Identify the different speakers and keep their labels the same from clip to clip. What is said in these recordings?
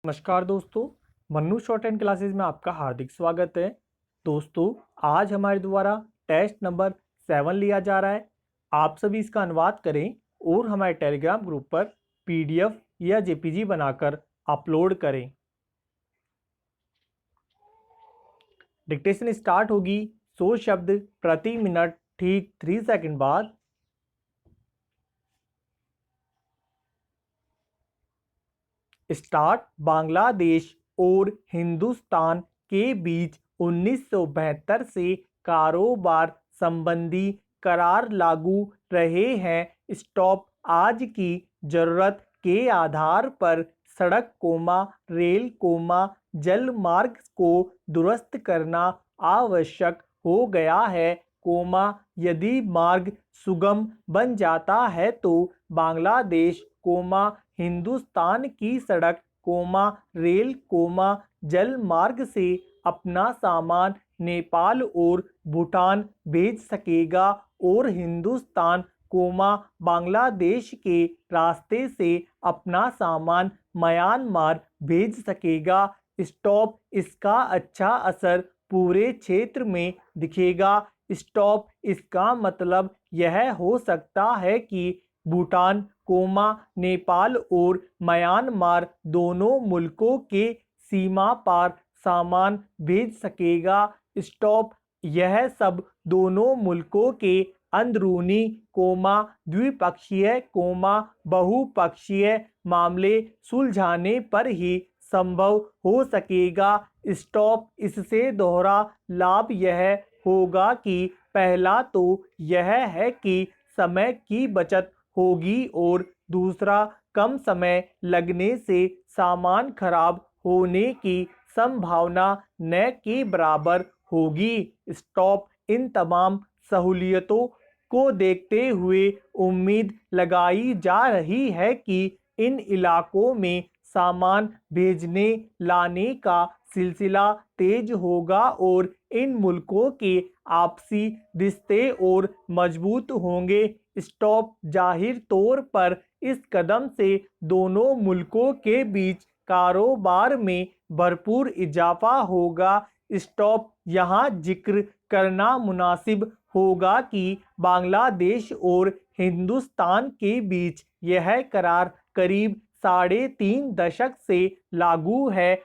Speaker 1: नमस्कार दोस्तों, Mannu short and classes में आपका हार्दिक स्वागत है। दोस्तों, आज हमारे द्वारा टेस्ट नंबर 7 लिया जा रहा है। आप सभी इसका अनुवाद करें और हमारे टेलीग्राम ग्रुप पर पीडीएफ या जेपीजी बनाकर अपलोड करें। डिक्टेशन स्टार्ट होगी 100 शब्द प्रति मिनट ठीक 3 सेकंड बाद। स्टार्ट। बांग्लादेश और हिंदुस्तान के बीच 1972 से कारोबार संबंधी करार लागू रहे हैं। स्टॉप। आज की जरूरत के आधार पर सड़क रेल जल मार्ग को दुरुस्त करना आवश्यक हो गया है। यदि मार्ग सुगम बन जाता है तो बांग्लादेश हिंदुस्तान की सड़क रेल जल मार्ग से अपना सामान नेपाल और भूटान भेज सकेगा और हिंदुस्तान बांग्लादेश के रास्ते से अपना सामान म्यांमार भेज सकेगा। स्टॉप। इसका अच्छा असर पूरे क्षेत्र में दिखेगा। स्टॉप। इसका मतलब यह हो सकता है कि भूटान नेपाल और म्यांमार दोनों मुल्कों के सीमा पार सामान भेज सकेगा। स्टॉप। यह सब दोनों मुल्कों के अंदरूनी द्विपक्षीय बहुपक्षीय मामले सुलझाने पर ही संभव हो सकेगा। स्टॉप। इससे दोहरा लाभ यह होगा कि पहला तो यह है कि समय की बचत होगी और दूसरा कम समय लगने से सामान खराब होने की संभावना न के बराबर होगी। स्टॉप। इन तमाम सहूलियतों को देखते हुए उम्मीद लगाई जा रही है कि इन इलाकों में सामान भेजने लाने का सिलसिला तेज होगा और इन मुल्कों के आपसी रिश्ते और मजबूत होंगे। स्टॉप। जाहिर तौर पर इस कदम से दोनों मुल्कों के बीच कारोबार में भरपूर इजाफा होगा। स्टॉप। यहाँ जिक्र करना मुनासिब होगा कि बांग्लादेश और हिंदुस्तान के बीच यह करार करीब 3.5 दशक से लागू है।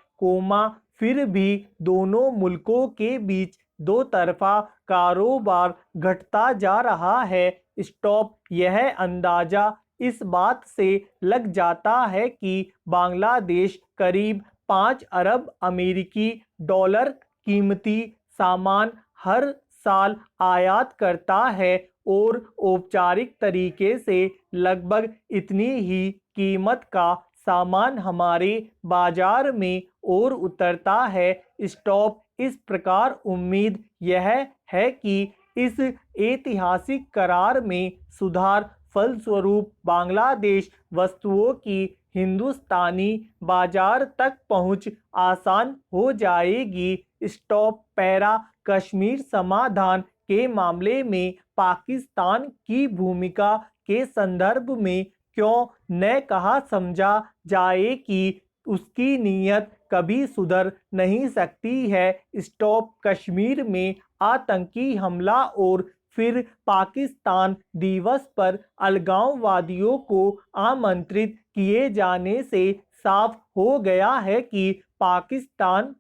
Speaker 1: फिर भी दोनों मुल्कों के बीच दो तरफा कारोबार घटता जा रहा है। स्टॉप। यह अंदाजा इस बात से लग जाता है कि बांग्लादेश करीब 5 अरब अमेरिकी डॉलर कीमती सामान हर साल आयात करता है और औपचारिक तरीके से लगभग इतनी ही कीमत का सामान हमारे बाजार में और उतरता है। स्टॉप। इस प्रकार उम्मीद यह है कि इस ऐतिहासिक करार में सुधार फलस्वरूप बांग्लादेश वस्तुओं की हिंदुस्तानी बाजार तक पहुंच आसान हो जाएगी। स्टॉप। पैरा। कश्मीर समाधान के मामले में पाकिस्तान की भूमिका के संदर्भ में क्यों न कहा समझा जाए कि उसकी नीयत कभी सुधर नहीं सकती है। स्टॉप। कश्मीर में आतंकी हमला और फिर पाकिस्तान दिवस पर अलगाववादियों को आमंत्रित किए जाने से साफ हो गया है कि पाकिस्तान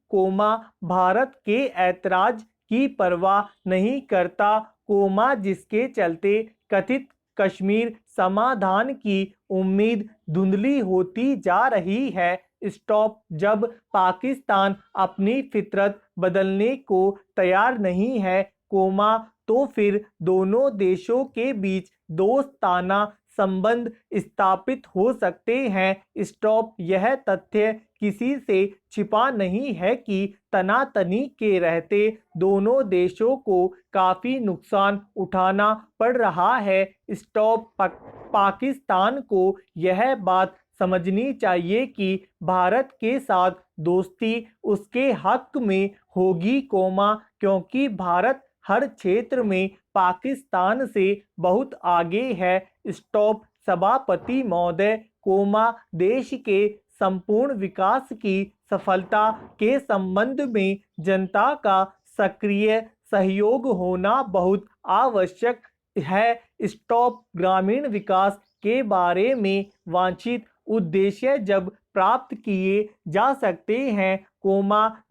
Speaker 1: भारत के ऐतराज की परवाह नहीं करता जिसके चलते कथित कश्मीर समाधान की उम्मीद धुंधली होती जा रही है। स्टॉप। जब पाकिस्तान अपनी फितरत बदलने को तैयार नहीं है तो फिर दोनों देशों के बीच दोस्ताना संबंध स्थापित हो सकते हैं। स्टॉप। यह तथ्य किसी से छिपा नहीं है कि तनातनी के रहते दोनों देशों को काफी नुकसान उठाना पड़ रहा है। स्टॉप। पाकिस्तान को यह बात समझनी चाहिए कि भारत के साथ दोस्ती उसके हक में होगी क्योंकि भारत हर क्षेत्र में पाकिस्तान से बहुत आगे है। स्टॉप। सभापति महोदय देश के संपूर्ण विकास की सफलता के संबंध में जनता का सक्रिय सहयोग होना बहुत आवश्यक है। स्टॉप ग्रामीण विकास के बारे में वांछित उद्देश्य जब प्राप्त किए जा सकते हैं,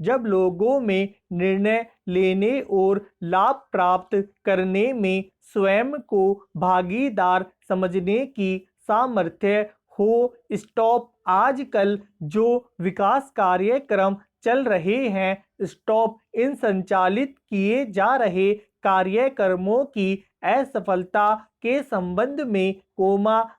Speaker 1: जब लोगों में निर्णय लेने और लाभ प्राप्त करने में स्वयं को भागीदार समझने की सामर्थ्य हो। स्टॉप आजकल जो विकास कार्यक्रम चल रहे हैं, स्टॉप इन संचालित किए जा रहे कार्यक्रमों की असफलता के संबंध में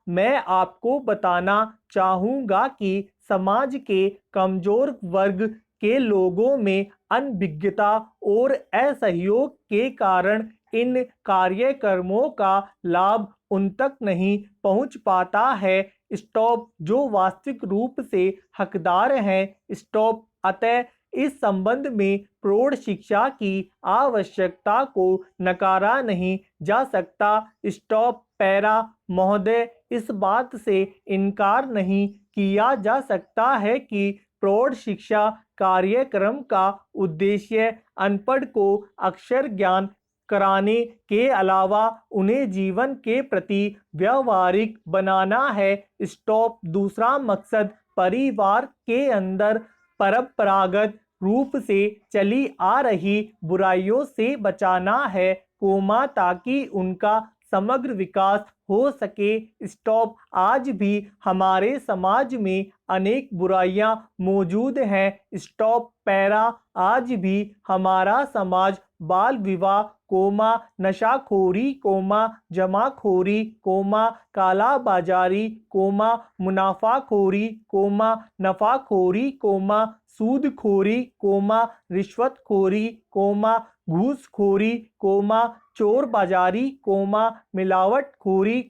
Speaker 1: मैं आपको बताना चाहूँगा कि समाज के कमजोर वर्ग के लोगों में अनभिज्ञता और असहयोग के कारण इन कार्यक्रमों का लाभ उन तक नहीं पहुंच पाता है। स्टॉप जो वास्तविक रूप से हकदार हैं, स्टॉप अतः इस संबंध में प्रौढ़ शिक्षा की आवश्यकता को नकारा नहीं जा सकता। स्टॉप पैरा महोदय, इस बात से इनकार नहीं किया जा सकता है कि प्रौढ़ शिक्षा कार्यक्रम का उद्देश्य अनपढ़ को अक्षर ज्ञान कराने के अलावा उन्हें जीवन के प्रति व्यवहारिक बनाना है। स्टॉप दूसरा मकसद परिवार के अंदर परंपरागत रूप से चली आ रही बुराइयों से बचाना है, ताकि उनका समग्र विकास हो सके। स्टॉप आज भी हमारे समाज में अनेक बुराइयां मौजूद हैं। स्टॉप पैरा आज भी हमारा समाज बाल विवाह, नशाखोरी, जमाखोरी, काला बाजारी, मुनाफाखोरी, नफाखोरी, सूदखोरी, रिश्वतखोरी, घूसखोरी, चोर बाजारी, मिलावटखोरी,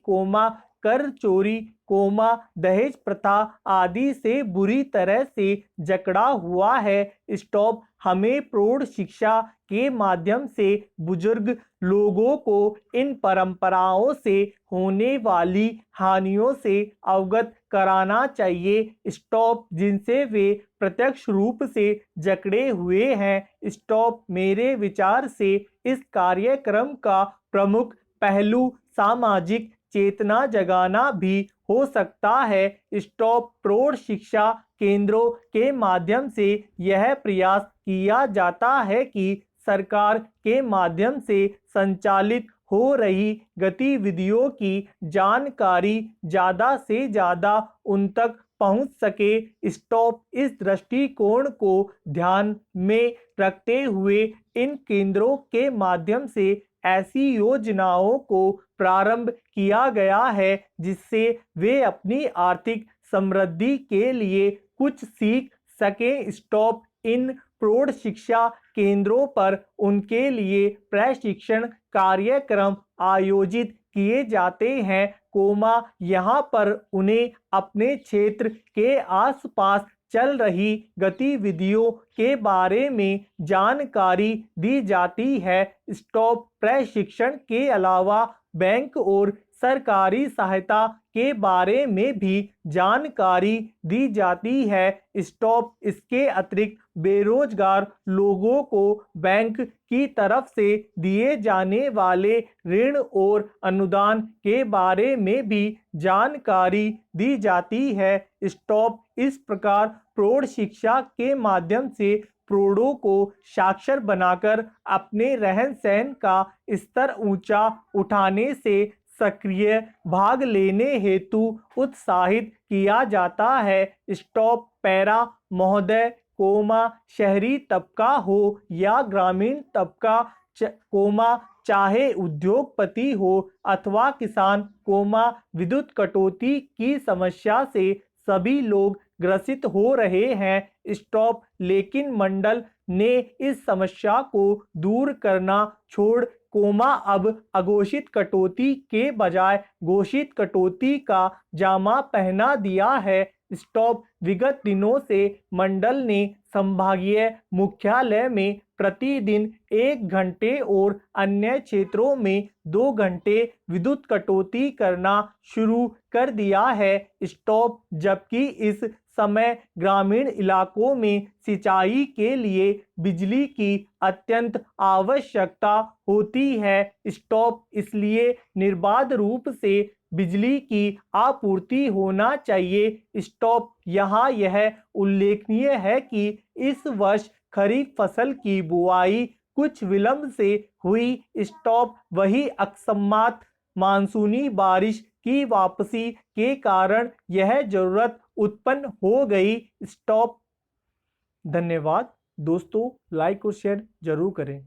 Speaker 1: कर चोरी, दहेज प्रथा आदि से बुरी तरह से जकड़ा हुआ है। स्टॉप हमें प्रौढ़ शिक्षा के माध्यम से बुजुर्ग लोगों को इन परंपराओं से होने वाली हानियों से अवगत कराना चाहिए, स्टॉप जिनसे वे प्रत्यक्ष रूप से जकड़े हुए हैं। स्टॉप मेरे विचार से इस कार्यक्रम का प्रमुख पहलू सामाजिक चेतना जगाना भी हो सकता है। स्टॉप प्रौढ़ शिक्षा केंद्रों के माध्यम से यह प्रयास किया जाता है कि सरकार के माध्यम से संचालित हो रही गतिविधियों की जानकारी ज़्यादा से ज़्यादा उन तक पहुंच सके। स्टॉप इस दृष्टिकोण को ध्यान में रखते हुए इन केंद्रों के माध्यम से ऐसी योजनाओं को प्रारंभ किया गया है जिससे वे अपनी आर्थिक समृद्धि के लिए कुछ सीख सकें। स्टॉप इन प्रौढ़ शिक्षा केंद्रों पर उनके लिए प्रशिक्षण कार्यक्रम आयोजित किए जाते हैं, यहाँ पर उन्हें अपने क्षेत्र के आसपास चल रही गतिविधियों के बारे में जानकारी दी जाती है। स्टॉप प्रशिक्षण के अलावा बैंक और सरकारी सहायता के बारे में भी जानकारी दी जाती है। स्टॉप इसके अतिरिक्त बेरोजगार लोगों को बैंक की तरफ से दिए जाने वाले ऋण और अनुदान के बारे में भी जानकारी दी जाती है। स्टॉप इस प्रकार प्रौढ़ शिक्षा के माध्यम से प्रौढ़ों को साक्षर बनाकर अपने रहन सहन का स्तर ऊंचा उठाने से सक्रिय भाग लेने हेतु उत्साहित किया जाता है। स्टॉप पैरा महोदय, शहरी तबका हो या ग्रामीण तबका, चाहे उद्योगपति हो अथवा किसान, विद्युत कटौती की समस्या से सभी लोग ग्रसित हो रहे हैं। स्टॉप लेकिन मंडल ने इस समस्या को दूर करना छोड़ अब अघोषित कटौती के बजाय घोषित कटौती का जामा पहना दिया है। स्टॉप विगत दिनों से मंडल ने संभागीय मुख्यालय में प्रतिदिन 1 घंटे और अन्य क्षेत्रों में 2 घंटे विद्युत कटौती करना शुरू कर दिया है। स्टॉप जबकि इस समय ग्रामीण इलाकों में सिंचाई के लिए बिजली की अत्यंत आवश्यकता होती है। स्टॉप इसलिए निर्बाध रूप से बिजली की आपूर्ति होना चाहिए। स्टॉप यहाँ यह उल्लेखनीय है कि इस वर्ष खरीफ फसल की बुआई कुछ विलंब से हुई। स्टॉप वही अकस्मात मानसूनी बारिश की वापसी के कारण यह जरूरत उत्पन्न हो गई। स्टॉप। धन्यवाद दोस्तों, लाइक और शेयर जरूर करें।